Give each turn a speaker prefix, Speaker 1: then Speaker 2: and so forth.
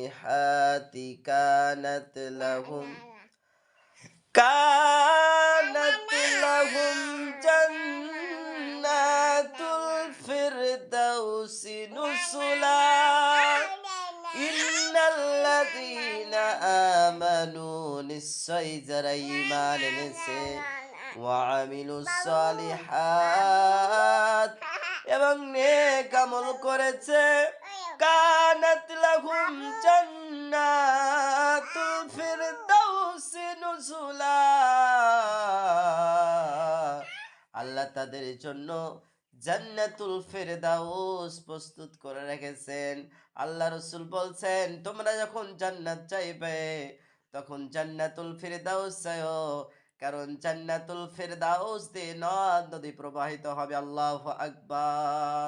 Speaker 1: الصالحات كانت لهم جنات الفردوس نزلا إن الذين آمنوا নিশ্চয়ই যারা ঈমান এনেছে وعملوا الصالحات এবং নেক আমল করেছে কানাত লাহুম জান্নাতুল ফিরদাউস নুজুলা আল্লাহ তাদের জন্য জান্নাতুল ফেরদাউস প্রস্তুত করে রেখেছেন। আল্লাহ রাসূল বলছেন তোমরা যখন জান্নাত চাইবে তখন জান্নাতুল ফেরদাউস চাইও, কারণ জান্নাতুল ফেরদাউস দিয়ে নদ নদী প্রবাহিত হবে। আল্লাহু আকবার।